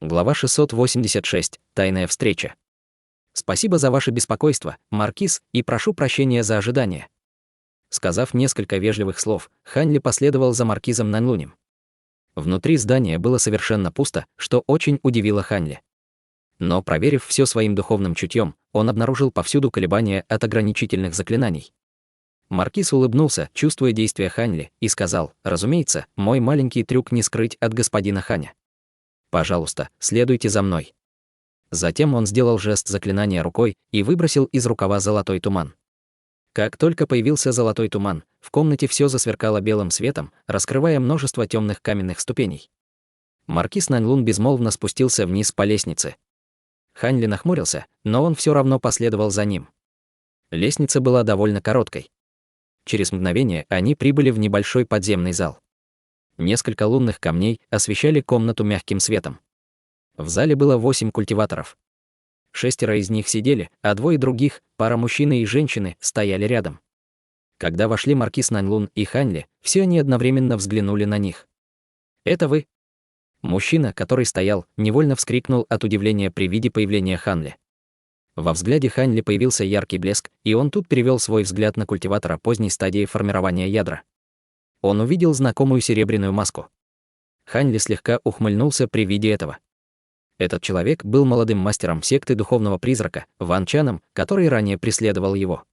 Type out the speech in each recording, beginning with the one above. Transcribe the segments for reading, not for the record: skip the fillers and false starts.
Глава 686. Тайная встреча. Спасибо за ваше беспокойство, маркиз, и прошу прощения за ожидание. Сказав несколько вежливых слов, Ханли последовал за маркизом Нанлунем. Внутри здания было совершенно пусто, что очень удивило Ханли. Но, проверив все своим духовным чутьем, он обнаружил повсюду колебания от ограничительных заклинаний. Маркиз улыбнулся, чувствуя действия Ханли, и сказал: «Разумеется, мой маленький трюк не скрыть от господина Ханя. Пожалуйста, следуйте за мной». Затем он сделал жест заклинания рукой и выбросил из рукава золотой туман. Как только появился золотой туман, в комнате все засверкало белым светом, раскрывая множество темных каменных ступеней. Маркиз Нанлун безмолвно спустился вниз по лестнице. Ханли нахмурился, но он все равно последовал за ним. Лестница была довольно короткой. Через мгновение они прибыли в небольшой подземный зал. Несколько лунных камней освещали комнату мягким светом. В зале было 8 культиваторов. 6 из них сидели, а 2 других, пара мужчины и женщины, стояли рядом. Когда вошли маркиз Нанлун и Ханли, все они одновременно взглянули на них. «Это вы?» Мужчина, который стоял, невольно вскрикнул от удивления при виде появления Ханли. Во взгляде Ханли появился яркий блеск, и он тут перевел свой взгляд на культиватора поздней стадии формирования ядра. Он увидел знакомую серебряную маску. Ханли слегка ухмыльнулся при виде этого. Этот человек был молодым мастером секты духовного призрака, Ван Чаном, который ранее преследовал его.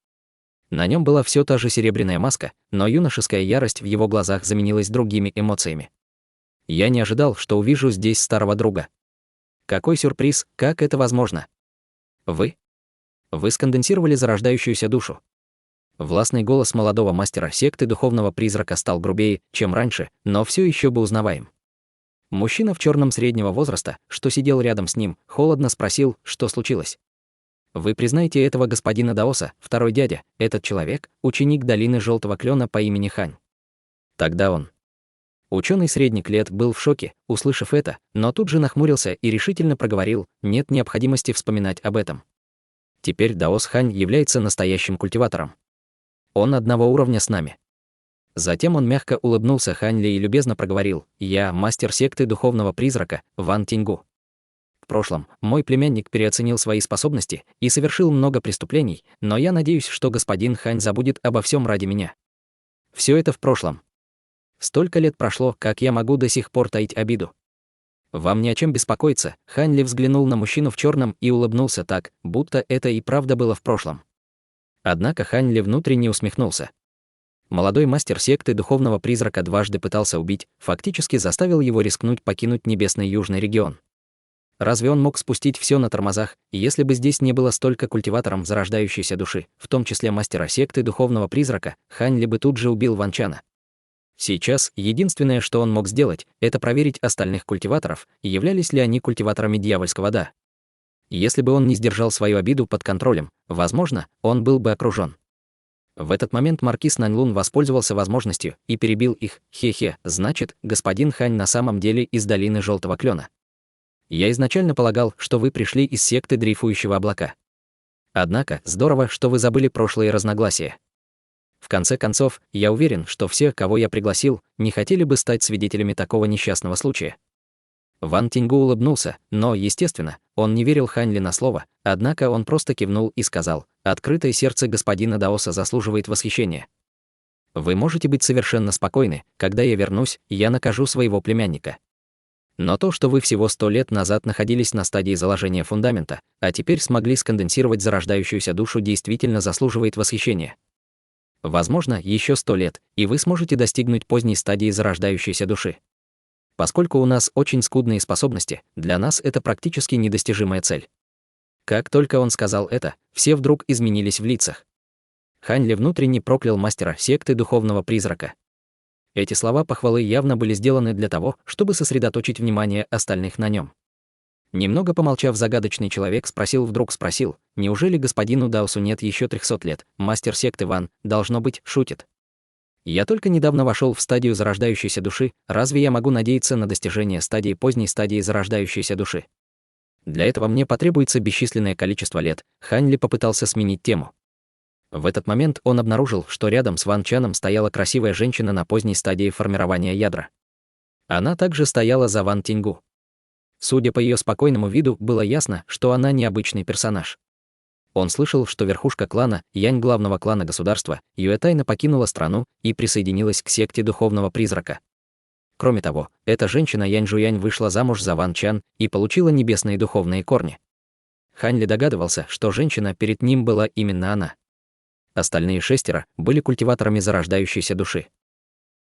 На нем была все та же серебряная маска, но юношеская ярость в его глазах заменилась другими эмоциями. «Я не ожидал, что увижу здесь старого друга. Какой сюрприз, как это возможно? Вы сконденсировали зарождающуюся душу». Властный голос молодого мастера секты духовного призрака стал грубее, чем раньше, но все еще был узнаваем. Мужчина в черном среднего возраста, что сидел рядом с ним, холодно спросил, что случилось. «Вы признаете этого господина Даоса, второй дядя, этот человек, ученик долины Желтого Клена по имени Хань?» Тогда он. Ученый средних лет был в шоке, услышав это, но тут же нахмурился и решительно проговорил: «Нет необходимости вспоминать об этом. Теперь Даос Хань является настоящим культиватором. Он одного уровня с нами». Затем он мягко улыбнулся Ханли и любезно проговорил: «Я мастер секты духовного призрака, Ван Тингу. В прошлом мой племянник переоценил свои способности и совершил много преступлений, но я надеюсь, что господин Хань забудет обо всем ради меня. Все это в прошлом. Столько лет прошло, как я могу до сих пор таить обиду. Вам не о чем беспокоиться». Ханли взглянул на мужчину в черном и улыбнулся так, будто это и правда было в прошлом. Однако Ханли внутренне усмехнулся. Молодой мастер секты духовного призрака дважды пытался убить, фактически заставил его рискнуть покинуть небесный южный регион. Разве он мог спустить все на тормозах, если бы здесь не было столько культиваторов зарождающейся души, в том числе мастера секты духовного призрака, Ханли бы тут же убил Ван Чана. Сейчас единственное, что он мог сделать, это проверить остальных культиваторов, являлись ли они культиваторами дьявольского «да». Если бы он не сдержал свою обиду под контролем, возможно, он был бы окружен. В этот момент маркиз Нанлун воспользовался возможностью и перебил их: «Хе-хе, значит, господин Хань на самом деле из долины Желтого Клена. Я изначально полагал, что вы пришли из секты дрейфующего облака. Однако, здорово, что вы забыли прошлые разногласия. В конце концов, я уверен, что все, кого я пригласил, не хотели бы стать свидетелями такого несчастного случая». Ван Тингу улыбнулся, но, естественно, он не верил Ханли на слово, однако он просто кивнул и сказал: «Открытое сердце господина Даоса заслуживает восхищения. Вы можете быть совершенно спокойны, когда я вернусь, я накажу своего племянника. Но то, что вы всего 100 лет назад находились на стадии заложения фундамента, а теперь смогли сконденсировать зарождающуюся душу, действительно заслуживает восхищения. Возможно, еще 100 лет, и вы сможете достигнуть поздней стадии зарождающейся души. Поскольку у нас очень скудные способности, для нас это практически недостижимая цель». Как только он сказал это, все вдруг изменились в лицах. Ханли внутренне проклял мастера секты духовного призрака. Эти слова похвалы явно были сделаны для того, чтобы сосредоточить внимание остальных на нем. Немного помолчав, загадочный человек спросил: «Неужели господину Даосу нет еще 300 лет? Мастер секты Ван, должно быть, шутит. Я только недавно вошел в стадию зарождающейся души, разве я могу надеяться на достижение поздней стадии зарождающейся души? Для этого мне потребуется бесчисленное количество лет». Ханли попытался сменить тему. В этот момент он обнаружил, что рядом с Ван Чаном стояла красивая женщина на поздней стадии формирования ядра. Она также стояла за Ван Тингу. Судя по ее спокойному виду, было ясно, что она необычный персонаж. Он слышал, что верхушка клана, Янь главного клана государства, Юэ тайно покинула страну и присоединилась к секте духовного призрака. Кроме того, эта женщина Янь Жуянь вышла замуж за Ван Чан и получила небесные духовные корни. Хань Ли догадывался, что женщина перед ним была именно она. Остальные 6 были культиваторами зарождающейся души.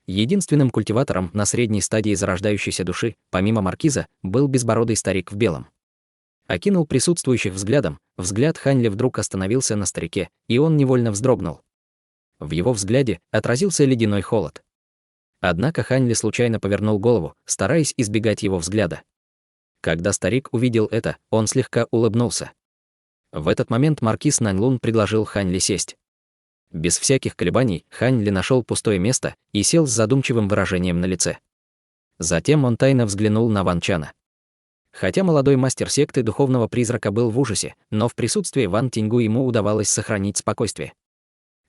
Единственным культиватором на средней стадии зарождающейся души, помимо маркиза, был безбородый старик в белом. Окинул присутствующих взглядом, взгляд Хань Ли вдруг остановился на старике, и он невольно вздрогнул. В его взгляде отразился ледяной холод. Однако Хань Ли случайно повернул голову, стараясь избегать его взгляда. Когда старик увидел это, он слегка улыбнулся. В этот момент маркиз Наньлун предложил Хань Ли сесть. Без всяких колебаний Хань Ли нашел пустое место и сел с задумчивым выражением на лице. Затем он тайно взглянул на Ван Чана. Хотя молодой мастер секты духовного призрака был в ужасе, но в присутствии Ван Тиньгу ему удавалось сохранить спокойствие.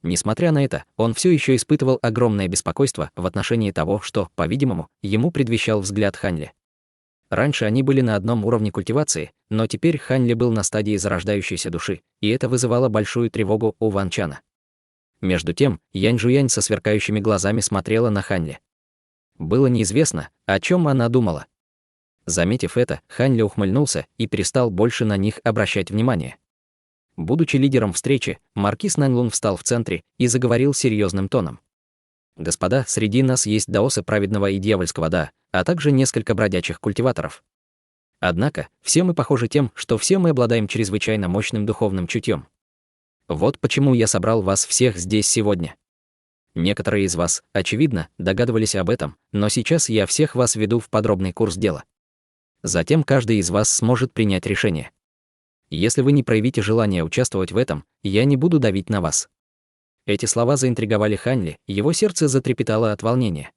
Несмотря на это, он все еще испытывал огромное беспокойство в отношении того, что, по-видимому, ему предвещал взгляд Хань Ли. Раньше они были на одном уровне культивации, но теперь Хань Ли был на стадии зарождающейся души, и это вызывало большую тревогу у Ван Чана. Между тем, Янь Жуянь со сверкающими глазами смотрела на Хань Ли. Было неизвестно, о чем она думала. Заметив это, Хань Ли ухмыльнулся и перестал больше на них обращать внимание. Будучи лидером встречи, маркиз Наньлун встал в центре и заговорил серьезным тоном. «Господа, среди нас есть даосы праведного и дьявольского да, а также несколько бродячих культиваторов. Однако, все мы похожи тем, что все мы обладаем чрезвычайно мощным духовным чутьем. Вот почему я собрал вас всех здесь сегодня. Некоторые из вас, очевидно, догадывались об этом, но сейчас я всех вас веду в подробный курс дела. Затем каждый из вас сможет принять решение. Если вы не проявите желание участвовать в этом, я не буду давить на вас». Эти слова заинтриговали Хань Ли, его сердце затрепетало от волнения.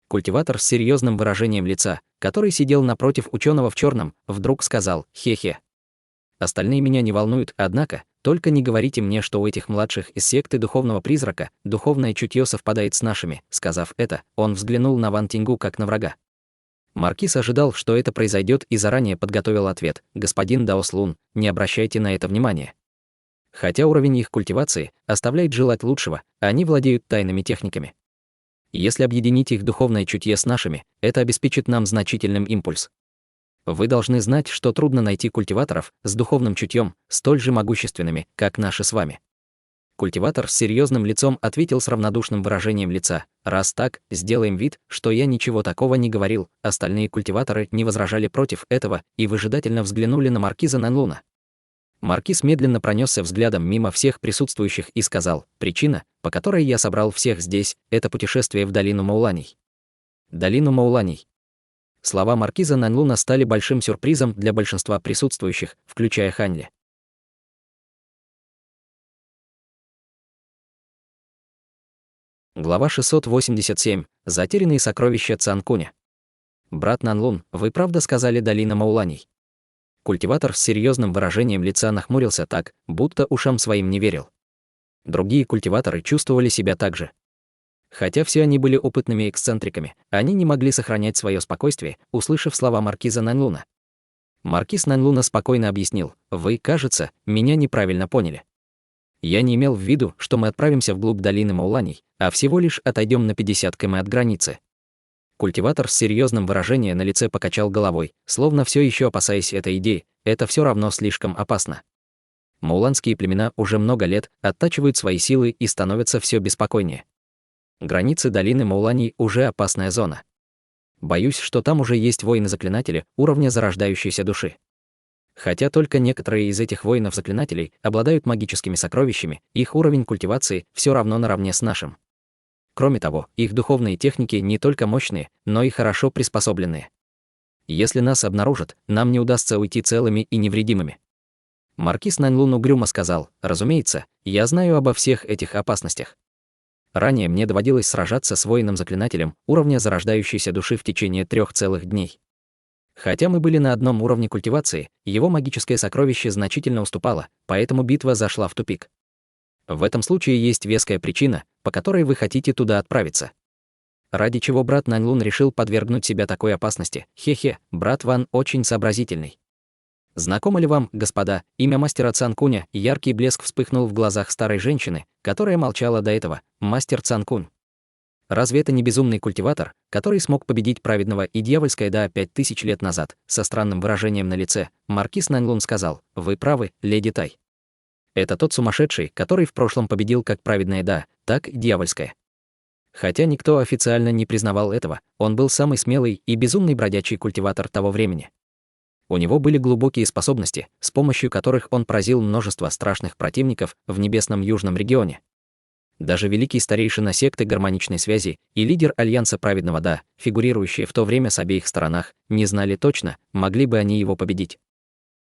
Культиватор с серьезным выражением лица, который сидел напротив ученого в черном, вдруг сказал «хе-хе». «Остальные меня не волнуют, однако, только не говорите мне, что у этих младших из секты духовного призрака духовное чутье совпадает с нашими». Сказав это, он взглянул на Ван Тиньгу как на врага. Маркиз ожидал, что это произойдет, и заранее подготовил ответ: «Господин Даос Лун, не обращайте на это внимания». Хотя уровень их культивации оставляет желать лучшего, они владеют тайными техниками. Если объединить их духовное чутье с нашими, это обеспечит нам значительным импульс. Вы должны знать, что трудно найти культиваторов с духовным чутьем, столь же могущественными, как наши с вами. Культиватор с серьезным лицом ответил с равнодушным выражением лица: «Раз так, сделаем вид, что я ничего такого не говорил». Остальные культиваторы не возражали против этого и выжидательно взглянули на маркиза Наньлуна. Маркиз медленно пронесся взглядом мимо всех присутствующих и сказал: «Причина, по которой я собрал всех здесь, это путешествие в долину Мауланей». Долину Мауланей. Слова маркиза Наньлуна стали большим сюрпризом для большинства присутствующих, включая Хань Ли. Глава 687. Затерянные сокровища Цанкуня. «Брат Нанлун, вы правда сказали долина Мауланей?» Культиватор с серьезным выражением лица нахмурился так, будто ушам своим не верил. Другие культиваторы чувствовали себя так же. Хотя все они были опытными эксцентриками, они не могли сохранять свое спокойствие, услышав слова маркиза Наньлуна. Маркиз Наньлуна спокойно объяснил: «Вы, кажется, меня неправильно поняли. Я не имел в виду, что мы отправимся вглубь долины Мауланей, а всего лишь отойдем на 50 км от границы». Культиватор с серьезным выражением на лице покачал головой, словно все еще опасаясь этой идеи. Это все равно слишком опасно. Мауланские племена уже много лет оттачивают свои силы и становятся все беспокойнее. Границы долины Мауланей уже опасная зона. Боюсь, что там уже есть воины-заклинатели уровня зарождающейся души. Хотя только некоторые из этих воинов-заклинателей обладают магическими сокровищами, их уровень культивации все равно наравне с нашим. Кроме того, их духовные техники не только мощные, но и хорошо приспособленные. Если нас обнаружат, нам не удастся уйти целыми и невредимыми. Маркиз Наньлун угрюмо сказал: «Разумеется, я знаю обо всех этих опасностях. Ранее мне доводилось сражаться с воином-заклинателем уровня зарождающейся души в течение 3 целых дней. Хотя мы были на одном уровне культивации, его магическое сокровище значительно уступало, поэтому битва зашла в тупик. В этом случае есть веская причина, по которой вы хотите туда отправиться. Ради чего брат Наньлун решил подвергнуть себя такой опасности? Хе-хе, брат Ван очень сообразительный. Знакомо ли вам, господа, имя мастера Цанкуня? Яркий блеск вспыхнул в глазах старой женщины, которая молчала до этого. Мастер Цанкунь. Разве это не безумный культиватор, который смог победить праведного и дьявольское да 5000 лет назад? Со странным выражением на лице, маркиз Наньлун сказал: «Вы правы, леди Тай. Это тот сумасшедший, который в прошлом победил как праведное да, так и дьявольское». Хотя никто официально не признавал этого, он был самый смелый и безумный бродячий культиватор того времени. У него были глубокие способности, с помощью которых он поразил множество страшных противников в небесном южном регионе. Даже великий старейшина секты гармоничной связи и лидер Альянса праведного да, фигурирующие в то время с обеих сторонах, не знали точно, могли бы они его победить.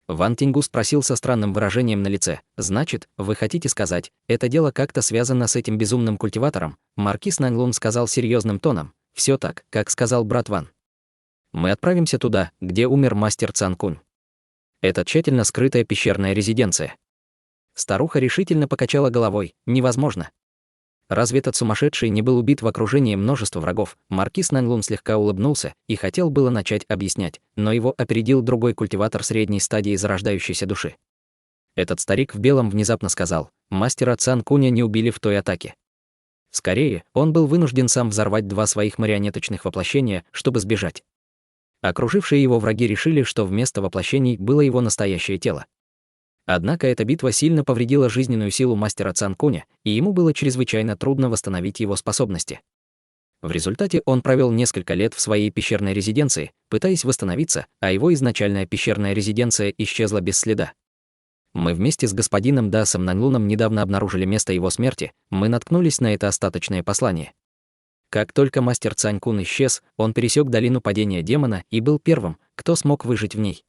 Ван Тингу спросил со странным выражением на лице: «Значит, вы хотите сказать, это дело как-то связано с этим безумным культиватором?» Маркиз Наньлун сказал серьезным тоном: «Все так, как сказал брат Ван. Мы отправимся туда, где умер мастер Цанкунь. Это тщательно скрытая пещерная резиденция». Старуха решительно покачала головой: «Невозможно. Разве этот сумасшедший не был убит в окружении множества врагов?» Маркиз Наньлун слегка улыбнулся и хотел было начать объяснять, но его опередил другой культиватор средней стадии зарождающейся души. Этот старик в белом внезапно сказал: «Мастера Цанкуня не убили в той атаке. Скорее, он был вынужден сам взорвать 2 своих марионеточных воплощения, чтобы сбежать. Окружившие его враги решили, что вместо воплощений было его настоящее тело. Однако эта битва сильно повредила жизненную силу мастера Цанкуня, и ему было чрезвычайно трудно восстановить его способности. В результате он провел несколько лет в своей пещерной резиденции, пытаясь восстановиться, а его изначальная пещерная резиденция исчезла без следа. Мы вместе с господином Дасом Наньлуном недавно обнаружили место его смерти, мы наткнулись на это остаточное послание. Как только мастер Цанкун исчез, он пересек долину падения демона и был первым, кто смог выжить в ней».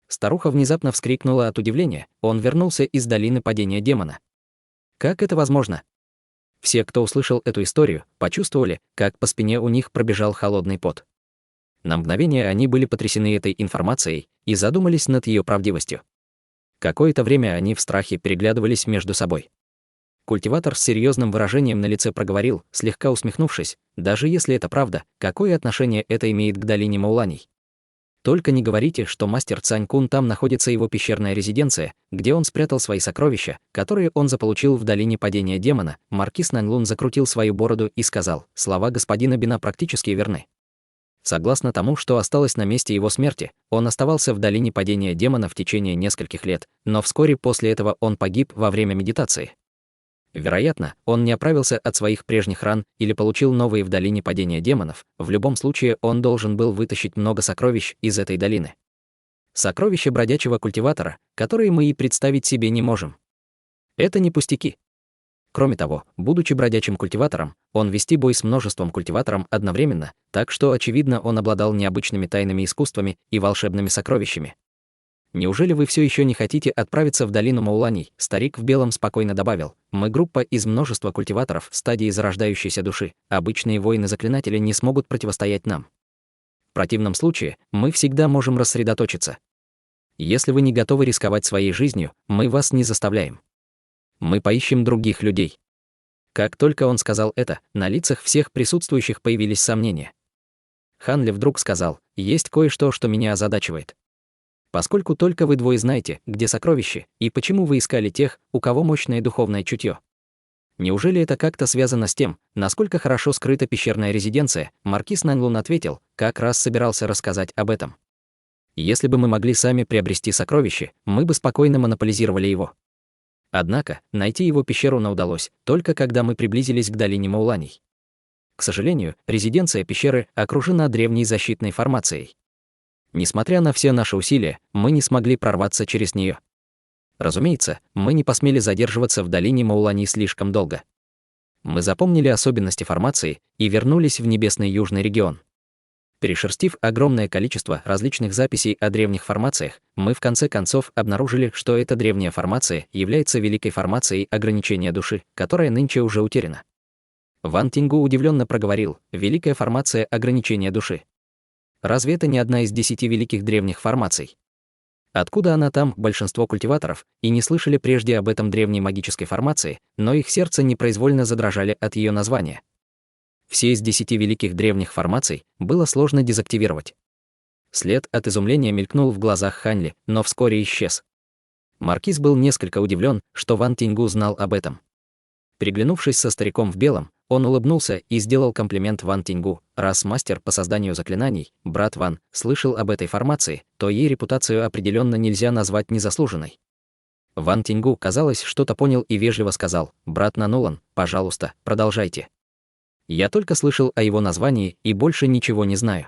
Старуха внезапно вскрикнула от удивления: «Он вернулся из долины падения демона. Как это возможно?» Все, кто услышал эту историю, почувствовали, как по спине у них пробежал холодный пот. На мгновение они были потрясены этой информацией и задумались над ее правдивостью. Какое-то время они в страхе переглядывались между собой. Культиватор с серьезным выражением на лице проговорил, слегка усмехнувшись: «Даже если это правда, какое отношение это имеет к долине Мауланей? Только не говорите, что мастер Цанькун там находится его пещерная резиденция, где он спрятал свои сокровища, которые он заполучил в долине падения демона». Маркиз Наньлун закрутил свою бороду и сказал: «Слова господина Бина практически верны. Согласно тому, что осталось на месте его смерти, он оставался в долине падения демона в течение нескольких лет, но вскоре после этого он погиб во время медитации. Вероятно, он не оправился от своих прежних ран или получил новые в долине падения демонов. В любом случае, он должен был вытащить много сокровищ из этой долины. Сокровища бродячего культиватора, которые мы и представить себе не можем. Это не пустяки. Кроме того, будучи бродячим культиватором, он вести бой с множеством культиватором одновременно, так что, очевидно, он обладал необычными тайными искусствами и волшебными сокровищами. Неужели вы все еще не хотите отправиться в долину Мауланей?» Старик в белом спокойно добавил: «Мы группа из множества культиваторов стадии зарождающейся души. Обычные воины-заклинатели не смогут противостоять нам. В противном случае мы всегда можем рассредоточиться. Если вы не готовы рисковать своей жизнью, мы вас не заставляем. Мы поищем других людей». Как только он сказал это, на лицах всех присутствующих появились сомнения. Хан Ли вдруг сказал: «Есть кое-что, что меня озадачивает. Поскольку только вы двое знаете, где сокровища, и почему вы искали тех, у кого мощное духовное чутье. Неужели это как-то связано с тем, насколько хорошо скрыта пещерная резиденция?» Маркиз Наньлун ответил: «Как раз собирался рассказать об этом. Если бы мы могли сами приобрести сокровище, мы бы спокойно монополизировали его. Однако, найти его пещеру нам удалось, только когда мы приблизились к долине Мауланей. К сожалению, резиденция пещеры окружена древней защитной формацией. Несмотря на все наши усилия, мы не смогли прорваться через нее. Разумеется, мы не посмели задерживаться в долине Мауланей слишком долго. Мы запомнили особенности формации и вернулись в небесный южный регион. Перешерстив огромное количество различных записей о древних формациях, мы в конце концов обнаружили, что эта древняя формация является великой формацией ограничения души, которая нынче уже утеряна». Ван Тингу удивленно проговорил: «Великая формация ограничения души. Разве это не одна из 10 великих древних формаций? Откуда она там?» Большинство культиваторов и не слышали прежде об этом древней магической формации, но их сердца непроизвольно задрожали от ее названия. все из 10 великих древних формаций было сложно дезактивировать. След от изумления мелькнул в глазах Ханли, но вскоре исчез. Маркиз был несколько удивлен, что Ван Тиньгу знал об этом. Переглянувшись со стариком в белом, он улыбнулся и сделал комплимент Ван Тиньгу. Раз мастер по созданию заклинаний, брат Ван, слышал об этой формации, то ей репутацию определенно нельзя назвать незаслуженной. Ван Тиньгу, казалось, что-то понял и вежливо сказал: «Брат Нанолан, пожалуйста, продолжайте. Я только слышал о его названии и больше ничего не знаю».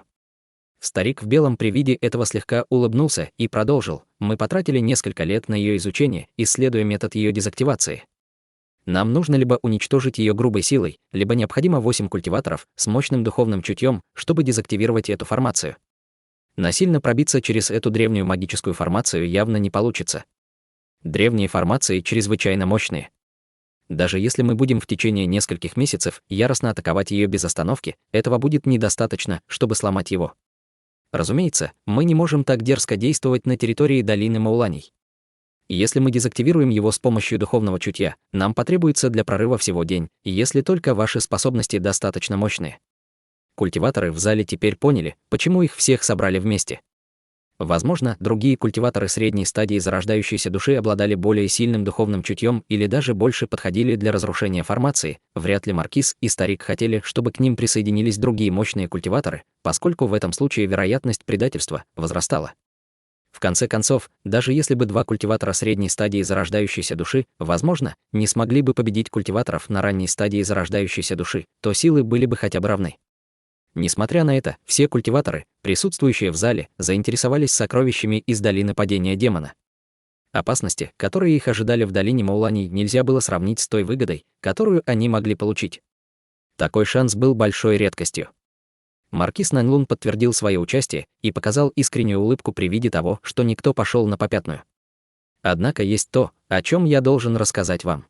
Старик в белом при виде этого слегка улыбнулся и продолжил: «Мы потратили несколько лет на ее изучение, исследуя метод ее дезактивации. Нам нужно либо уничтожить ее грубой силой, либо необходимо 8 культиваторов с мощным духовным чутьем, чтобы дезактивировать эту формацию. Насильно пробиться через эту древнюю магическую формацию явно не получится. Древние формации чрезвычайно мощные. Даже если мы будем в течение нескольких месяцев яростно атаковать ее без остановки, этого будет недостаточно, чтобы сломать его. Разумеется, мы не можем так дерзко действовать на территории долины Мауланей. Если мы дезактивируем его с помощью духовного чутья, нам потребуется для прорыва всего день, если только ваши способности достаточно мощные». Культиваторы в зале теперь поняли, почему их всех собрали вместе. Возможно, другие культиваторы средней стадии зарождающейся души обладали более сильным духовным чутьем или даже больше подходили для разрушения формации. Вряд ли Маркиз и старик хотели, чтобы к ним присоединились другие мощные культиваторы, поскольку в этом случае вероятность предательства возрастала. В конце концов, даже если бы 2 культиватора средней стадии зарождающейся души, возможно, не смогли бы победить культиваторов на ранней стадии зарождающейся души, то силы были бы хотя бы равны. Несмотря на это, все культиваторы, присутствующие в зале, заинтересовались сокровищами из долины падения демона. Опасности, которые их ожидали в долине Мауланей, нельзя было сравнить с той выгодой, которую они могли получить. Такой шанс был большой редкостью. Маркиз Наньлун подтвердил свое участие и показал искреннюю улыбку при виде того, что никто пошел на попятную. Однако есть то, о чем я должен рассказать вам.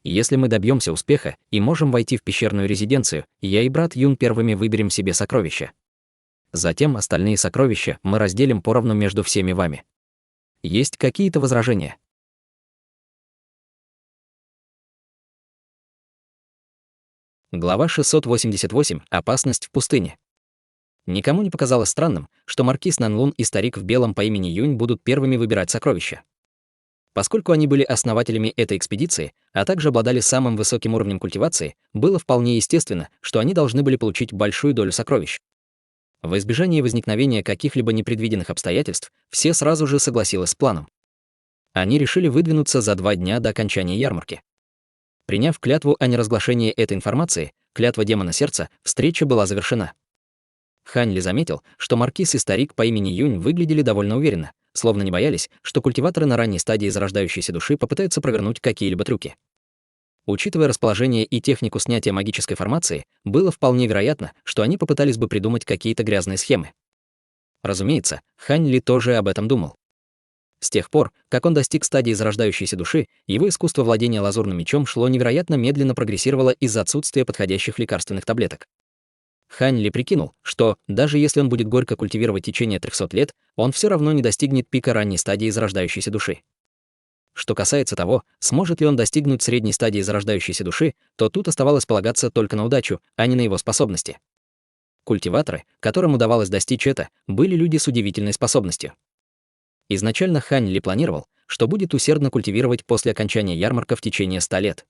Если мы добьемся успеха и можем войти в пещерную резиденцию, я и брат Юн первыми выберем себе сокровища. Затем остальные сокровища мы разделим поровну между всеми вами. Есть какие-то возражения? Глава 688. Опасность в пустыне. Никому не показалось странным, что маркиз Нанлун и старик в белом по имени Юнь будут первыми выбирать сокровища. Поскольку они были основателями этой экспедиции, а также обладали самым высоким уровнем культивации, было вполне естественно, что они должны были получить большую долю сокровищ. В избежание возникновения каких-либо непредвиденных обстоятельств, все сразу же согласились с планом. Они решили выдвинуться за 2 дня до окончания ярмарки. Приняв клятву о неразглашении этой информации, клятва демона сердца, встреча была завершена. Хань Ли заметил, что маркиз и старик по имени Юнь выглядели довольно уверенно, словно не боялись, что культиваторы на ранней стадии зарождающейся души попытаются провернуть какие-либо трюки. Учитывая расположение и технику снятия магической формации, было вполне вероятно, что они попытались бы придумать какие-то грязные схемы. Разумеется, Хань Ли тоже об этом думал. С тех пор, как он достиг стадии зарождающейся души, его искусство владения лазурным мечом шло невероятно медленно прогрессировало из-за отсутствия подходящих лекарственных таблеток. Хань Ли прикинул, что, даже если он будет горько культивировать в течение 300 лет, он все равно не достигнет пика ранней стадии зарождающейся души. Что касается того, сможет ли он достигнуть средней стадии зарождающейся души, то тут оставалось полагаться только на удачу, а не на его способности. Культиваторы, которым удавалось достичь это, были люди с удивительной способностью. Изначально Хань Ли планировал, что будет усердно культивировать после окончания ярмарка в течение 100 лет.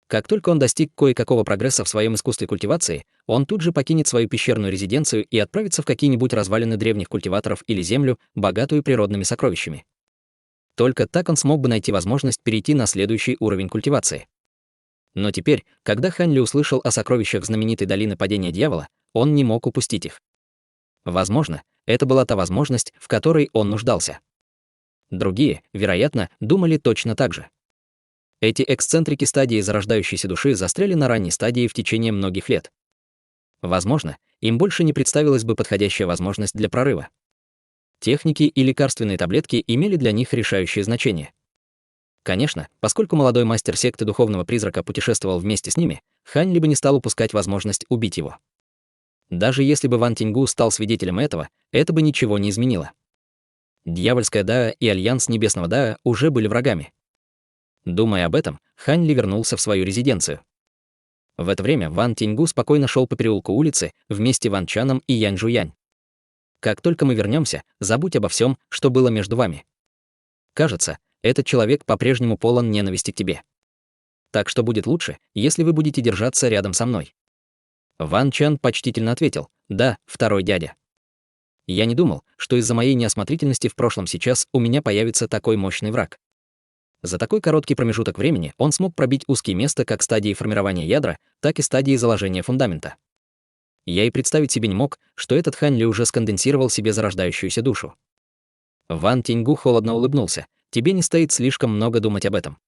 Как только он достиг кое-какого прогресса в своем искусстве культивации, он тут же покинет свою пещерную резиденцию и отправится в какие-нибудь развалины древних культиваторов или землю, богатую природными сокровищами. Только так он смог бы найти возможность перейти на следующий уровень культивации. Но теперь, когда Хань Ли услышал о сокровищах знаменитой долины падения дьявола, он не мог упустить их. Возможно, это была та возможность, в которой он нуждался. Другие, вероятно, думали точно так же. Эти эксцентрики стадии зарождающейся души застряли на ранней стадии в течение многих лет. Возможно, им больше не представилась бы подходящая возможность для прорыва. Техники и лекарственные таблетки имели для них решающее значение. Конечно, поскольку молодой мастер секты Духовного Призрака путешествовал вместе с ними, Хань Ли бы не стал упускать возможность убить его. Даже если бы Ван Тиньгу стал свидетелем этого, это бы ничего не изменило. Дьявольская Дао и Альянс Небесного Дао уже были врагами. Думая об этом, Хань Ли вернулся в свою резиденцию. В это время Ван Тиньгу спокойно шел по переулку улицы вместе с Ван Чаном и Янь Жуянь. Как только мы вернемся, забудь обо всем, что было между вами. Кажется, этот человек по-прежнему полон ненависти к тебе. Так что будет лучше, если вы будете держаться рядом со мной. Ван Чан почтительно ответил: да, второй дядя. Я не думал, что из-за моей неосмотрительности в прошлом сейчас у меня появится такой мощный враг. За такой короткий промежуток времени он смог пробить узкие места как стадии формирования ядра, так и стадии заложения фундамента. Я и представить себе не мог, что этот Хань Ли уже сконденсировал себе зарождающуюся душу. Ван Тиньгу холодно улыбнулся. Тебе не стоит слишком много думать об этом.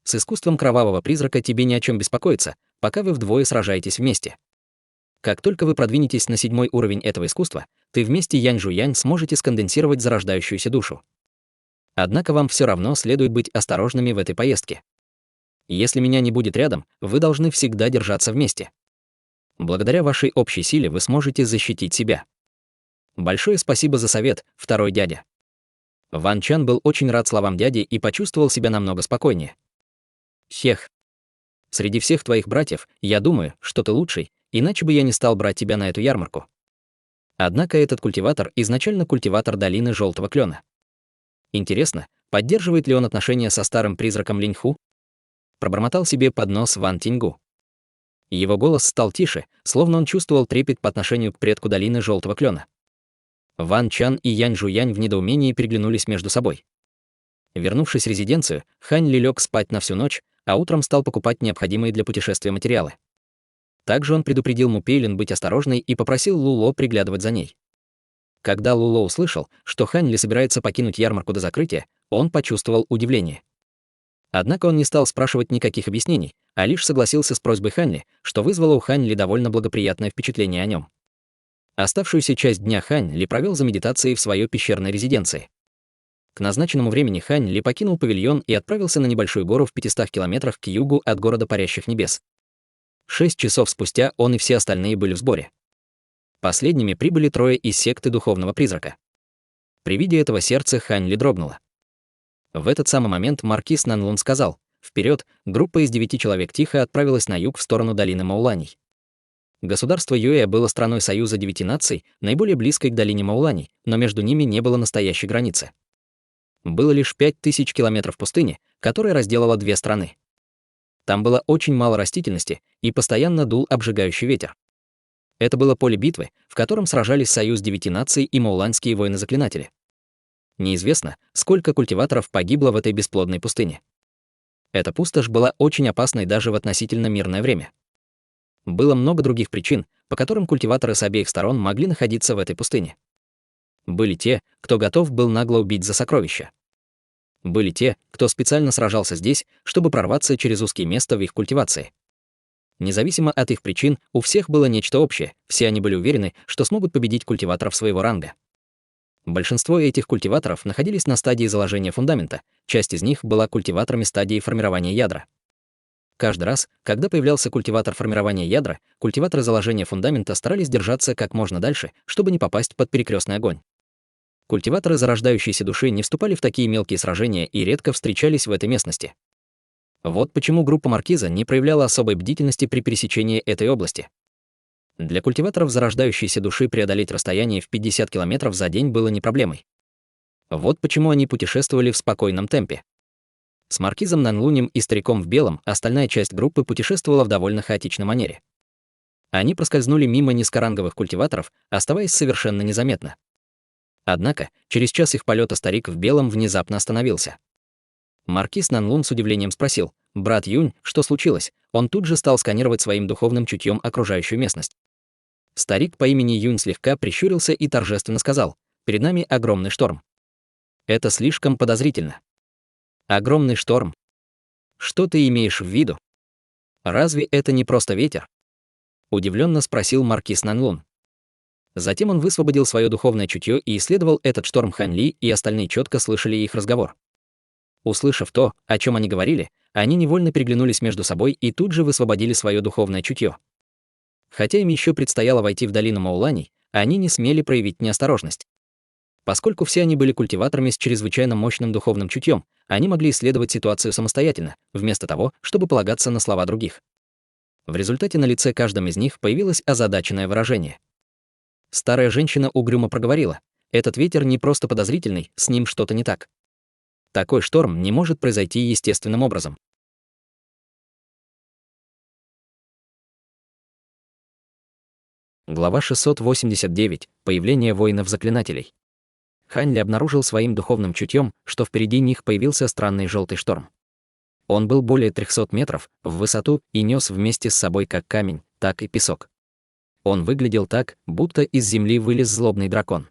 С искусством кровавого призрака тебе ни о чем беспокоиться, пока вы вдвое сражаетесь вместе. Как только вы продвинетесь на 7-й уровень этого искусства, ты вместе Янь Жуянь сможете сконденсировать зарождающуюся душу. Однако вам все равно следует быть осторожными в этой поездке. Если меня не будет рядом, вы должны всегда держаться вместе. Благодаря вашей общей силе вы сможете защитить себя. Большое спасибо за совет, второй дядя. Ван Чан был очень рад словам дяди и почувствовал себя намного спокойнее. Хех. Среди всех твоих братьев, я думаю, что ты лучший, иначе бы я не стал брать тебя на эту ярмарку. Однако этот культиватор изначально культиватор долины Желтого Клена. Интересно, поддерживает ли он отношения со старым призраком Линьху? Пробормотал себе под нос Ван Тиньгу. Его голос стал тише, словно он чувствовал трепет по отношению к предку долины Желтого Клена. Ван Чан и Янь Жуянь в недоумении переглянулись между собой. Вернувшись в резиденцию, Хань Ли лег спать на всю ночь, а утром стал покупать необходимые для путешествия материалы. Также он предупредил Му Пейлин быть осторожной и попросил Луло приглядывать за ней. Когда Луло услышал, что Хань Ли собирается покинуть ярмарку до закрытия, он почувствовал удивление. Однако он не стал спрашивать никаких объяснений, а лишь согласился с просьбой Хань Ли, что вызвало у Хань Ли довольно благоприятное впечатление о нем. Оставшуюся часть дня Хань Ли провел за медитацией в своей пещерной резиденции. К назначенному времени Хань Ли покинул павильон и отправился на небольшую гору в 500 километрах к югу от города Парящих Небес. 6 часов спустя он и все остальные были в сборе. Последними прибыли 3 из секты Духовного Призрака. При виде этого сердце Хань Ли дрогнуло. В этот самый момент маркиз Нанлун сказал: «Вперед!» Группа из 9 человек тихо отправилась на юг в сторону долины Мауланей. Государство Юэ было страной Союза 9 наций, наиболее близкой к долине Мауланей, но между ними не было настоящей границы. Было лишь 5000 километров пустыни, которая разделала две страны. Там было очень мало растительности, и постоянно дул обжигающий ветер. Это было поле битвы, в котором сражались Союз 9 наций и мауланские воины-заклинатели. Неизвестно, сколько культиваторов погибло в этой бесплодной пустыне. Эта пустошь была очень опасной даже в относительно мирное время. Было много других причин, по которым культиваторы с обеих сторон могли находиться в этой пустыне. Были те, кто готов был нагло убить за сокровища. Были те, кто специально сражался здесь, чтобы прорваться через узкие места в их культивации. Независимо от их причин, у всех было нечто общее, все они были уверены, что смогут победить культиваторов своего ранга. Большинство этих культиваторов находились на стадии заложения фундамента, часть из них была культиваторами стадии формирования ядра. Каждый раз, когда появлялся культиватор формирования ядра, культиваторы заложения фундамента старались держаться как можно дальше, чтобы не попасть под перекрестный огонь. Культиваторы зарождающейся души не вступали в такие мелкие сражения и редко встречались в этой местности. Вот почему группа маркиза не проявляла особой бдительности при пересечении этой области. Для культиваторов зарождающейся души преодолеть расстояние в 50 километров за день было не проблемой. Вот почему они путешествовали в спокойном темпе. С маркизом Нанлунем и стариком в белом остальная часть группы путешествовала в довольно хаотичной манере. Они проскользнули мимо низкоранговых культиваторов, оставаясь совершенно незаметно. Однако, через час их полета старик в белом внезапно остановился. Маркиз Нанлун с удивлением спросил: «Брат Юнь, что случилось?» Он тут же стал сканировать своим духовным чутьем окружающую местность. Старик по имени Юнь слегка прищурился и торжественно сказал: «Перед нами огромный шторм». «Это слишком подозрительно». «Огромный шторм? Что ты имеешь в виду? Разве это не просто ветер?» Удивленно спросил маркиз Нанлун. Затем он высвободил свое духовное чутье и исследовал этот шторм. Хань Ли и остальные четко слышали их разговор. Услышав то, о чем они говорили, они невольно переглянулись между собой и тут же высвободили свое духовное чутье. Хотя им еще предстояло войти в долину Мауланей, они не смели проявить неосторожность. Поскольку все они были культиваторами с чрезвычайно мощным духовным чутьем, они могли исследовать ситуацию самостоятельно, вместо того, чтобы полагаться на слова других. В результате на лице каждом из них появилось озадаченное выражение. Старая женщина угрюмо проговорила: «Этот ветер не просто подозрительный, с ним что-то не так. Такой шторм не может произойти естественным образом». Глава 689. Появление воинов-заклинателей. Хань Ли обнаружил своим духовным чутьем, что впереди них появился странный желтый шторм. Он был более 300 метров в высоту и нес вместе с собой как камень, так и песок. Он выглядел так, будто из земли вылез злобный дракон.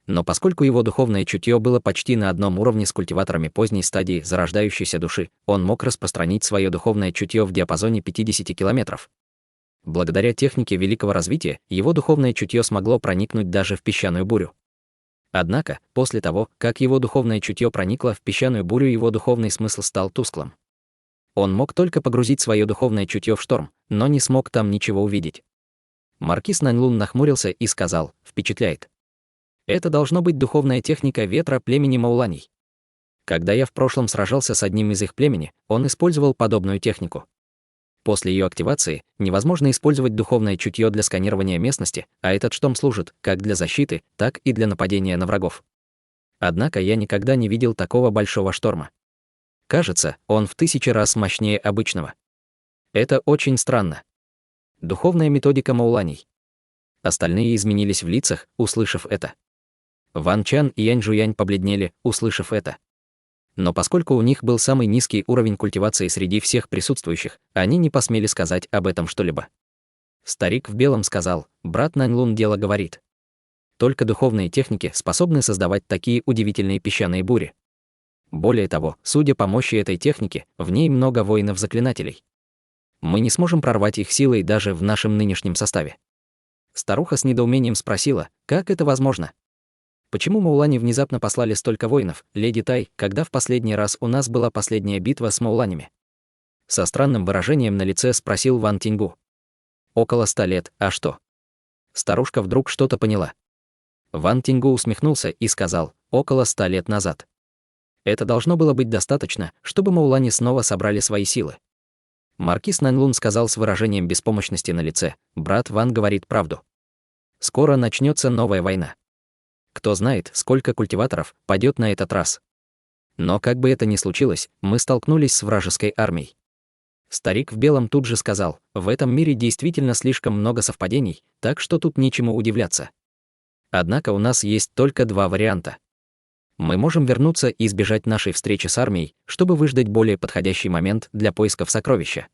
Но поскольку его духовное чутье было почти на одном уровне с культиваторами поздней стадии зарождающейся души, он мог распространить свое духовное чутье в диапазоне 50 километров. Благодаря технике великого развития, его духовное чутье смогло проникнуть даже в песчаную бурю. Однако, после того, как его духовное чутье проникло в песчаную бурю, его духовный смысл стал тусклым. Он мог только погрузить свое духовное чутье в шторм, но не смог там ничего увидеть. Маркиз Наньлун нахмурился и сказал: «Впечатляет. Это должно быть духовная техника ветра племени Мауланей. Когда я в прошлом сражался с одним из их племени, он использовал подобную технику. После ее активации невозможно использовать духовное чутье для сканирования местности, а этот шторм служит как для защиты, так и для нападения на врагов. Однако я никогда не видел такого большого шторма. Кажется, он в 1000 раз мощнее обычного. Это очень странно. Духовная методика Мауланей». Остальные изменились в лицах, услышав это. Ван Чан и Янь Жуянь побледнели, услышав это. Но поскольку у них был самый низкий уровень культивации среди всех присутствующих, они не посмели сказать об этом что-либо. Старик в белом сказал: «Брат Наньлун дело говорит. Только духовные техники способны создавать такие удивительные песчаные бури. Более того, судя по мощи этой техники, в ней много воинов-заклинателей. Мы не сможем прорвать их силой даже в нашем нынешнем составе». Старуха с недоумением спросила: «Как это возможно? Почему Маулани внезапно послали столько воинов, леди Тай, когда в последний раз у нас была последняя битва с Мауланями?» Со странным выражением на лице спросил Ван Тиньгу. «Около 100 лет, а что?» Старушка вдруг что-то поняла. Ван Тиньгу усмехнулся и сказал: «Около 100 лет назад. Это должно было быть достаточно, чтобы Маулани снова собрали свои силы». Маркиз Наньлун сказал с выражением беспомощности на лице: «Брат Ван говорит правду. Скоро начнется новая война. Кто знает, сколько культиваторов падет на этот раз. Но как бы это ни случилось, мы столкнулись с вражеской армией». Старик в белом тут же сказал: «В этом мире действительно слишком много совпадений, так что тут нечему удивляться. Однако у нас есть только два варианта. Мы можем вернуться и избежать нашей встречи с армией, чтобы выждать более подходящий момент для поисков сокровища.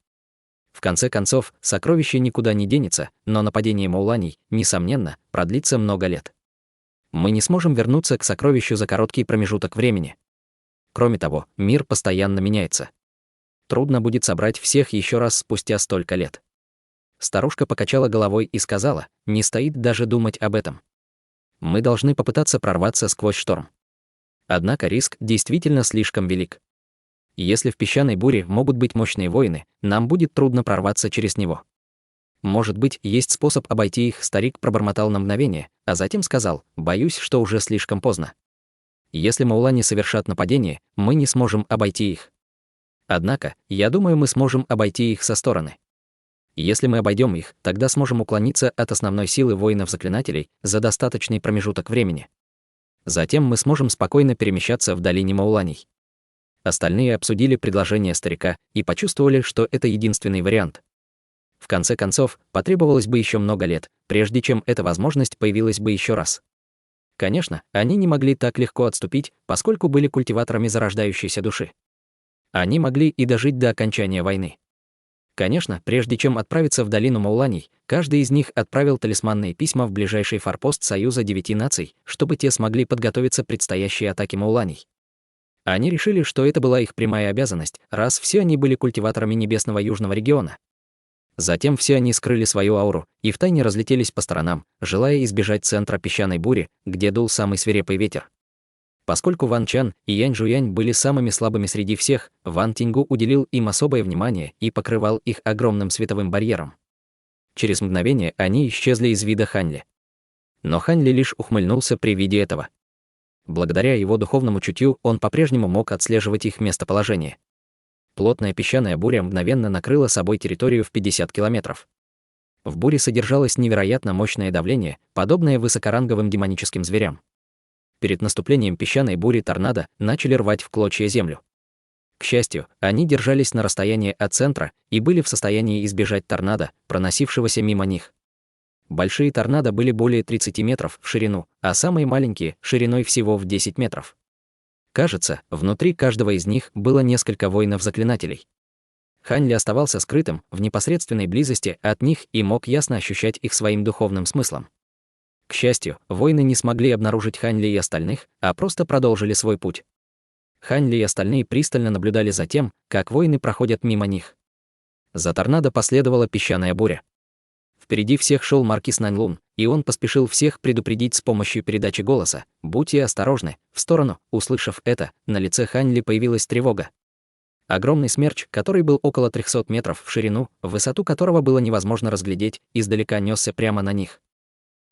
В конце концов, сокровище никуда не денется, но нападение Мауланей, несомненно, продлится много лет. Мы не сможем вернуться к сокровищу за короткий промежуток времени. Кроме того, мир постоянно меняется. Трудно будет собрать всех еще раз спустя столько лет». Старушка покачала головой и сказала: «Не стоит даже думать об этом. Мы должны попытаться прорваться сквозь шторм. Однако риск действительно слишком велик. Если в песчаной буре могут быть мощные воины, нам будет трудно прорваться через него. Может быть, есть способ обойти их». Старик пробормотал на мгновение, а затем сказал: «Боюсь, что уже слишком поздно. Если Маулани совершат нападение, мы не сможем обойти их. Однако, я думаю, мы сможем обойти их со стороны. Если мы обойдем их, тогда сможем уклониться от основной силы воинов-заклинателей за достаточный промежуток времени. Затем мы сможем спокойно перемещаться в долине Мауланей». Остальные обсудили предложение старика и почувствовали, что это единственный вариант. В конце концов, потребовалось бы еще много лет, прежде чем эта возможность появилась бы еще раз. Конечно, они не могли так легко отступить, поскольку были культиваторами зарождающейся души. Они могли и дожить до окончания войны. Конечно, прежде чем отправиться в долину Мауланей, каждый из них отправил талисманные письма в ближайший форпост Союза 9 наций, чтобы те смогли подготовиться к предстоящей атаке Мауланей. Они решили, что это была их прямая обязанность, раз все они были культиваторами Небесного Южного региона. Затем все они скрыли свою ауру и втайне разлетелись по сторонам, желая избежать центра песчаной бури, где дул самый свирепый ветер. Поскольку Ван Чан и Янь Жуянь были самыми слабыми среди всех, Ван Тиньгу уделил им особое внимание и покрывал их огромным световым барьером. Через мгновение они исчезли из вида Хань Ли. Но Хань Ли лишь ухмыльнулся при виде этого. Благодаря его духовному чутью он по-прежнему мог отслеживать их местоположение. Плотная песчаная буря мгновенно накрыла собой территорию в 50 километров. В буре содержалось невероятно мощное давление, подобное высокоранговым демоническим зверям. Перед наступлением песчаной бури торнадо начали рвать в клочья землю. К счастью, они держались на расстоянии от центра и были в состоянии избежать торнадо, проносившегося мимо них. Большие торнадо были более 30 метров в ширину, а самые маленькие — шириной всего в 10 метров. Кажется, внутри каждого из них было несколько воинов-заклинателей. Хань Ли оставался скрытым в непосредственной близости от них и мог ясно ощущать их своим духовным смыслом. К счастью, воины не смогли обнаружить Хань Ли и остальных, а просто продолжили свой путь. Хань Ли и остальные пристально наблюдали за тем, как воины проходят мимо них. За торнадо последовала песчаная буря. Впереди всех шел маркиз Наньлун, и он поспешил всех предупредить с помощью передачи голоса: «Будьте осторожны, в сторону». Услышав это, на лице Хань Ли появилась тревога. Огромный смерч, который был около 300 метров в ширину, высоту которого было невозможно разглядеть, издалека несся прямо на них.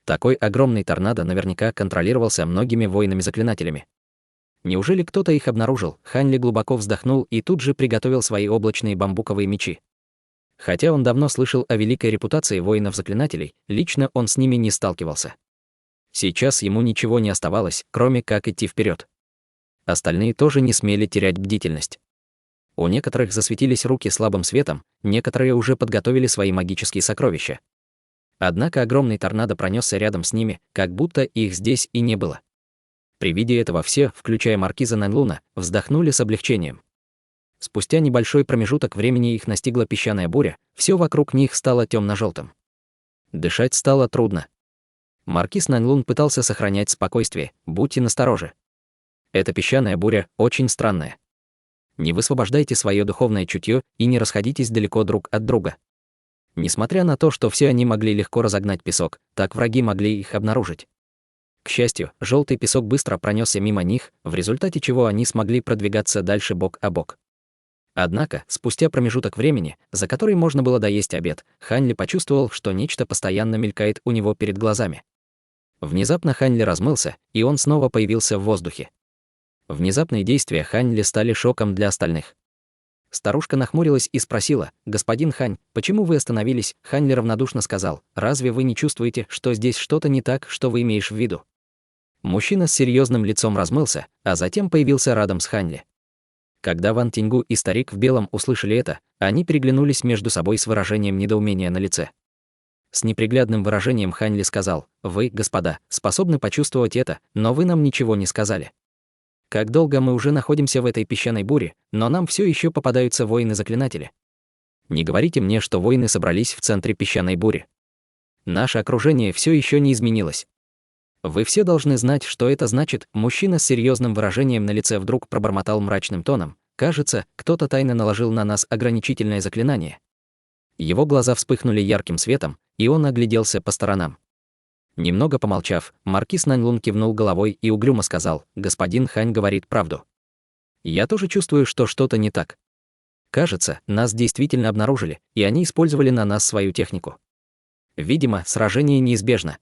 Такой огромный торнадо наверняка контролировался многими воинами-заклинателями. Неужели кто-то их обнаружил? Хань Ли глубоко вздохнул и тут же приготовил свои облачные бамбуковые мечи. Хотя он давно слышал о великой репутации воинов-заклинателей, лично он с ними не сталкивался. Сейчас ему ничего не оставалось, кроме как идти вперед. Остальные тоже не смели терять бдительность. У некоторых засветились руки слабым светом, некоторые уже подготовили свои магические сокровища. Однако огромный торнадо пронесся рядом с ними, как будто их здесь и не было. При виде этого все, включая маркиза Наньлуна, вздохнули с облегчением. Спустя небольшой промежуток времени их настигла песчаная буря, все вокруг них стало темно-желтым. Дышать стало трудно. Маркиз Наньлун пытался сохранять спокойствие: «Будьте настороже. Эта песчаная буря очень странная. Не высвобождайте свое духовное чутье и не расходитесь далеко друг от друга». Несмотря на то, что все они могли легко разогнать песок, так враги могли их обнаружить. К счастью, желтый песок быстро пронесся мимо них, в результате чего они смогли продвигаться дальше бок о бок. Однако, спустя промежуток времени, за который можно было доесть обед, Хань Ли почувствовал, что нечто постоянно мелькает у него перед глазами. Внезапно Хань Ли размылся, и он снова появился в воздухе. Внезапные действия Хань Ли стали шоком для остальных. Старушка нахмурилась и спросила: «Господин Хань, почему вы остановились?» Хань Ли равнодушно сказал: «Разве вы не чувствуете, что здесь что-то не так, что вы имеешь в виду?» Мужчина с серьезным лицом размылся, а затем появился рядом с Хань Ли. Когда Ван Тиньгу и старик в белом услышали это, они переглянулись между собой с выражением недоумения на лице. С неприглядным выражением Хань Ли сказал: «Вы, господа, способны почувствовать это, но вы нам ничего не сказали. Как долго мы уже находимся в этой песчаной буре, но нам все еще попадаются воины-заклинатели. Не говорите мне, что воины собрались в центре песчаной бури. Наше окружение все еще не изменилось. Вы все должны знать, что это значит». Мужчина с серьезным выражением на лице вдруг пробормотал мрачным тоном: «Кажется, кто-то тайно наложил на нас ограничительное заклинание». Его глаза вспыхнули ярким светом, и он огляделся по сторонам. Немного помолчав, маркиз Наньлун кивнул головой и угрюмо сказал: «Господин Хань говорит правду. Я тоже чувствую, что что-то не так. Кажется, нас действительно обнаружили, и они использовали на нас свою технику. Видимо, сражение неизбежно».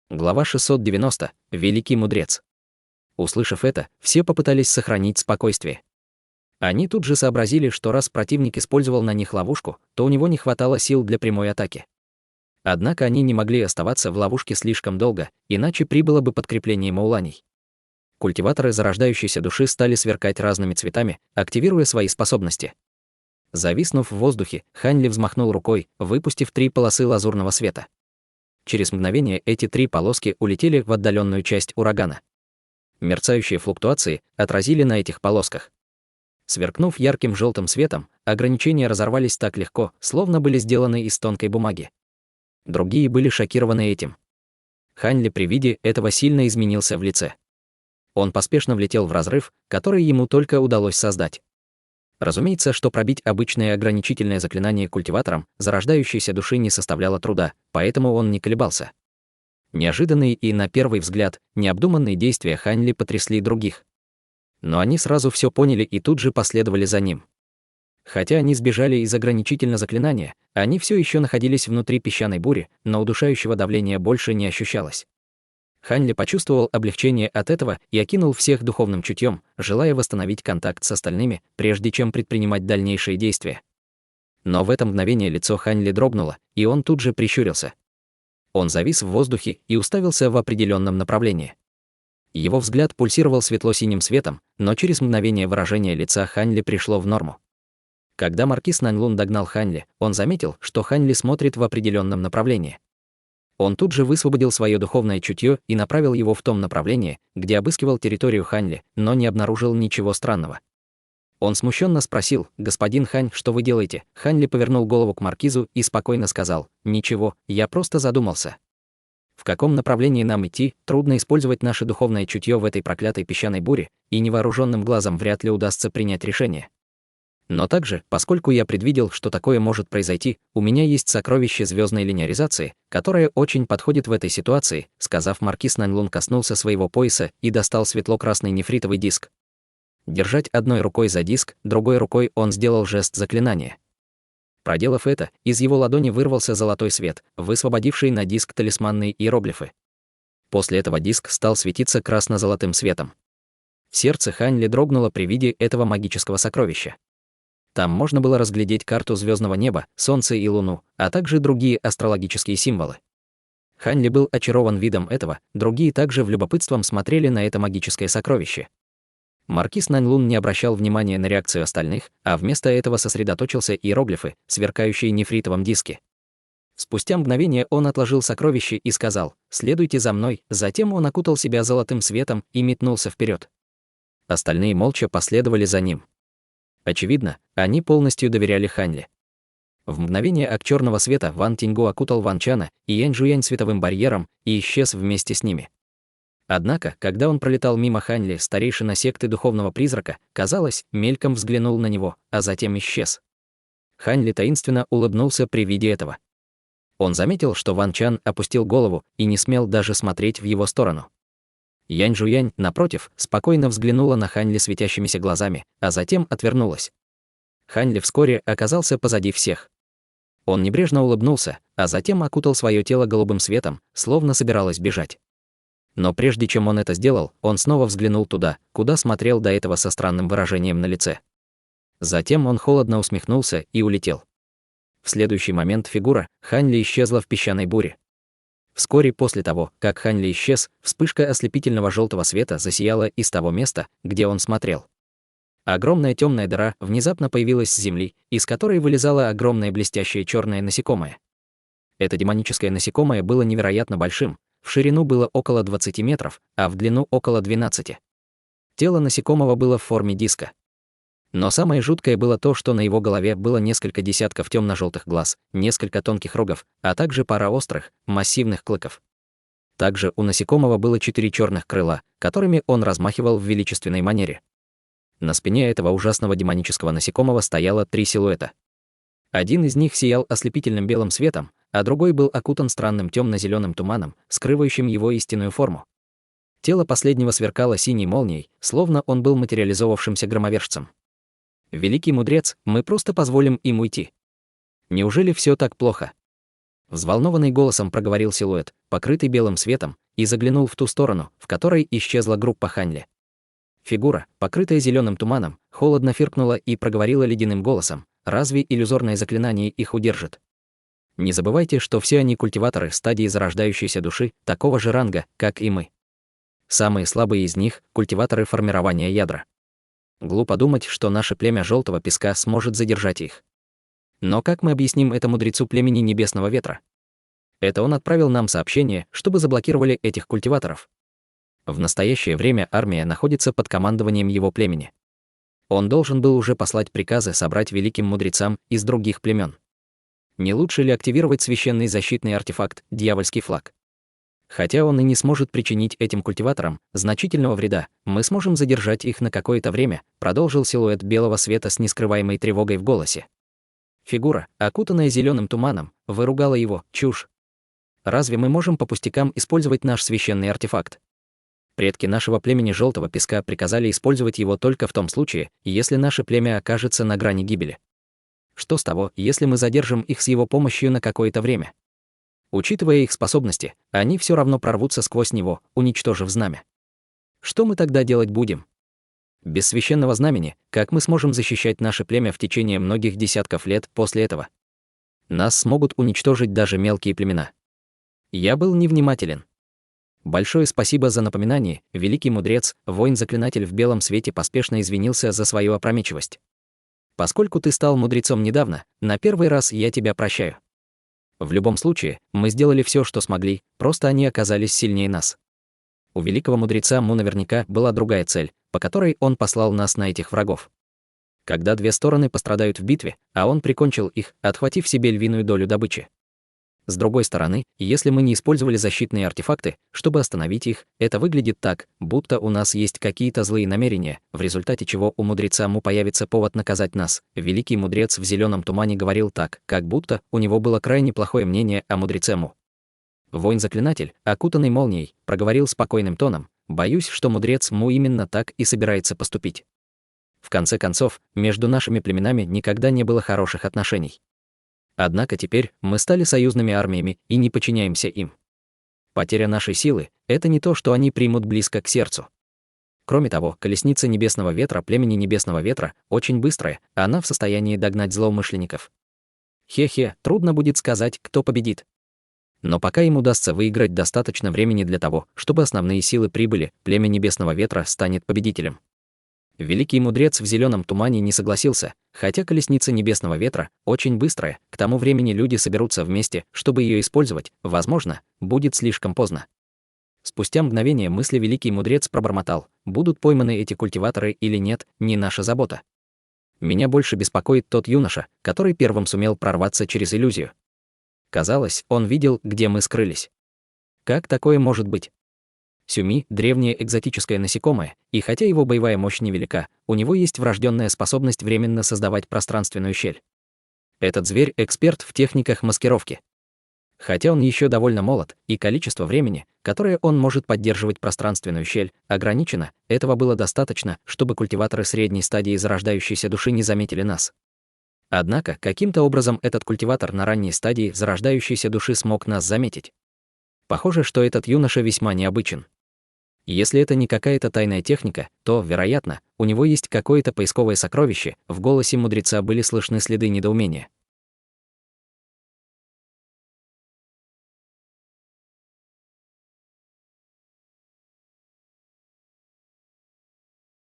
Глава 690. Великий мудрец. Услышав это, все попытались сохранить спокойствие. Они тут же сообразили, что раз противник использовал на них ловушку, то у него не хватало сил для прямой атаки. Однако они не могли оставаться в ловушке слишком долго, иначе прибыло бы подкрепление мауланей. Культиваторы зарождающейся души стали сверкать разными цветами, активируя свои способности. Зависнув в воздухе, Хань Ли взмахнул рукой, выпустив 3 полосы лазурного света. Через мгновение эти 3 полоски улетели в отдаленную часть урагана. Мерцающие флуктуации отразили на этих полосках. Сверкнув ярким желтым светом, ограничения разорвались так легко, словно были сделаны из тонкой бумаги. Другие были шокированы этим. Хань Ли при виде этого сильно изменился в лице. Он поспешно влетел в разрыв, который ему только удалось создать. Разумеется, что пробить обычное ограничительное заклинание культиватором зарождающейся души не составляло труда, поэтому он не колебался. Неожиданные и, на первый взгляд, необдуманные действия Хань Ли потрясли других. Но они сразу все поняли и тут же последовали за ним. Хотя они сбежали из ограничительного заклинания, они все еще находились внутри песчаной бури, но удушающего давления больше не ощущалось. Ханли почувствовал облегчение от этого и окинул всех духовным чутьем, желая восстановить контакт с остальными, прежде чем предпринимать дальнейшие действия. Но в это мгновение лицо Ханли дрогнуло, и он тут же прищурился. Он завис в воздухе и уставился в определенном направлении. Его взгляд пульсировал светло-синим светом, но через мгновение выражение лица Ханли пришло в норму. Когда маркиз Наньлун догнал Ханли, он заметил, что Ханли смотрит в определенном направлении. Он тут же высвободил свое духовное чутье и направил его в том направлении, где обыскивал территорию Ханли, но не обнаружил ничего странного. Он смущенно спросил: «Господин Хань, что вы делаете?» Ханли повернул голову к маркизу и спокойно сказал: «Ничего, я просто задумался. В каком направлении нам идти? Трудно использовать наше духовное чутье в этой проклятой песчаной буре, и невооруженным глазом вряд ли удастся принять решение. Но также, поскольку я предвидел, что такое может произойти, у меня есть сокровище звездной линеаризации, которое очень подходит в этой ситуации», сказав, маркиз Наньлун коснулся своего пояса и достал светло-красный нефритовый диск. Держать одной рукой за диск, другой рукой он сделал жест заклинания. Проделав это, из его ладони вырвался золотой свет, высвободивший на диск талисманные иероглифы. После этого диск стал светиться красно-золотым светом. Сердце Ханьли дрогнуло при виде этого магического сокровища. Там можно было разглядеть карту звездного неба, Солнце и Луну, а также другие астрологические символы. Ханьли был очарован видом этого, другие также в любопытством смотрели на это магическое сокровище. Маркиз Наньлун не обращал внимания на реакцию остальных, а вместо этого сосредоточился иероглифы, сверкающие нефритовом диске. Спустя мгновение он отложил сокровище и сказал: «Следуйте за мной». Затем он окутал себя золотым светом и метнулся вперед. Остальные молча последовали за ним. Очевидно, они полностью доверяли Ханьли. В мгновение ок черного света Ван Тиньгу окутал Ван Чана и Янь Жуянь световым барьером и исчез вместе с ними. Однако, когда он пролетал мимо Ханьли, старейшина секты духовного призрака, казалось, мельком взглянул на него, а затем исчез. Ханьли таинственно улыбнулся при виде этого. Он заметил, что Ван Чан опустил голову и не смел даже смотреть в его сторону. Янь Жуянь, напротив, спокойно взглянула на Ханьли светящимися глазами, а затем отвернулась. Ханьли вскоре оказался позади всех. Он небрежно улыбнулся, а затем окутал свое тело голубым светом, словно собиралась бежать. Но прежде чем он это сделал, он снова взглянул туда, куда смотрел до этого со странным выражением на лице. Затем он холодно усмехнулся и улетел. В следующий момент фигура Ханьли исчезла в песчаной буре. Вскоре после того, как Ханьли исчез, вспышка ослепительного желтого света засияла из того места, где он смотрел. Огромная темная дыра внезапно появилась с земли, из которой вылезало огромное блестящее черное насекомое. Это демоническое насекомое было невероятно большим, в ширину было около 20 метров, а в длину около 12. Тело насекомого было в форме диска. Но самое жуткое было то, что на его голове было несколько десятков темно-желтых глаз, несколько тонких рогов, а также пара острых, массивных клыков. Также у насекомого было 4 черных крыла, которыми он размахивал в величественной манере. На спине этого ужасного демонического насекомого стояло 3 силуэта. Один из них сиял ослепительным белым светом, а другой был окутан странным темно-зеленым туманом, скрывающим его истинную форму. Тело последнего сверкало синей молнией, словно он был материализовавшимся громовержцем. «Великий мудрец, мы просто позволим им уйти. Неужели все так плохо?» Взволнованный голосом проговорил силуэт, покрытый белым светом, и заглянул в ту сторону, в которой исчезла группа Ханьли. Фигура, покрытая зеленым туманом, холодно фыркнула и проговорила ледяным голосом: «Разве иллюзорное заклинание их удержит? Не забывайте, что все они культиваторы стадии зарождающейся души, такого же ранга, как и мы. Самые слабые из них — культиваторы формирования ядра. Глупо думать, что наше племя Желтого Песка сможет задержать их. Но как мы объясним это мудрецу племени Небесного Ветра? Это он отправил нам сообщение, чтобы заблокировали этих культиваторов. В настоящее время армия находится под командованием его племени. Он должен был уже послать приказы собрать великим мудрецам из других племен. Не лучше ли активировать священный защитный артефакт «Дьявольский флаг»? Хотя он и не сможет причинить этим культиваторам значительного вреда, мы сможем задержать их на какое-то время, продолжил силуэт белого света с нескрываемой тревогой в голосе. Фигура, окутанная зеленым туманом, выругала его: «Чушь! Разве мы можем по пустякам использовать наш священный артефакт? Предки нашего племени Желтого Песка приказали использовать его только в том случае, если наше племя окажется на грани гибели. Что с того, если мы задержим их с его помощью на какое-то время? Учитывая их способности, они все равно прорвутся сквозь него, уничтожив знамя. Что мы тогда делать будем? Без священного знамени, как мы сможем защищать наше племя в течение многих десятков лет после этого? Нас смогут уничтожить даже мелкие племена. Я был невнимателен. Большое спасибо за напоминание, великий мудрец, воин-заклинатель в белом свете поспешно извинился за свою опрометчивость. Поскольку ты стал мудрецом недавно, на первый раз я тебя прощаю. В любом случае, мы сделали все, что смогли, просто они оказались сильнее нас. У великого мудреца Му наверняка была другая цель, по которой он послал нас на этих врагов. Когда две стороны пострадают в битве, а он прикончил их, отхватив себе львиную долю добычи. С другой стороны, если мы не использовали защитные артефакты, чтобы остановить их, это выглядит так, будто у нас есть какие-то злые намерения, в результате чего у мудреца Му появится повод наказать нас. Великий мудрец в зеленом тумане говорил так, как будто у него было крайне плохое мнение о мудреце Му. Воин-заклинатель, окутанный молнией, проговорил спокойным тоном: «Боюсь, что мудрец Му именно так и собирается поступить. В конце концов, между нашими племенами никогда не было хороших отношений. Однако теперь мы стали союзными армиями и не подчиняемся им. Потеря нашей силы — это не то, что они примут близко к сердцу. Кроме того, колесница Небесного Ветра племени Небесного Ветра очень быстрая, она в состоянии догнать злоумышленников. Хе-хе, трудно будет сказать, кто победит. Но пока им удастся выиграть достаточно времени для того, чтобы основные силы прибыли, племя Небесного Ветра станет победителем». Великий мудрец в зеленом тумане не согласился, хотя колесница Небесного Ветра очень быстрая, к тому времени люди соберутся вместе, чтобы ее использовать, возможно, будет слишком поздно. Спустя мгновение мысли великий мудрец пробормотал: будут пойманы эти культиваторы или нет, не наша забота. Меня больше беспокоит тот юноша, который первым сумел прорваться через иллюзию. Казалось, он видел, где мы скрылись. Как такое может быть? Сюми — древнее экзотическое насекомое, и хотя его боевая мощь невелика, у него есть врожденная способность временно создавать пространственную щель. Этот зверь — эксперт в техниках маскировки. Хотя он еще довольно молод, и количество времени, которое он может поддерживать пространственную щель, ограничено, этого было достаточно, чтобы культиваторы средней стадии зарождающейся души не заметили нас. Однако, каким-то образом этот культиватор на ранней стадии зарождающейся души смог нас заметить. Похоже, что этот юноша весьма необычен. Если это не какая-то тайная техника, то, вероятно, у него есть какое-то поисковое сокровище. В голосе мудреца были слышны следы недоумения.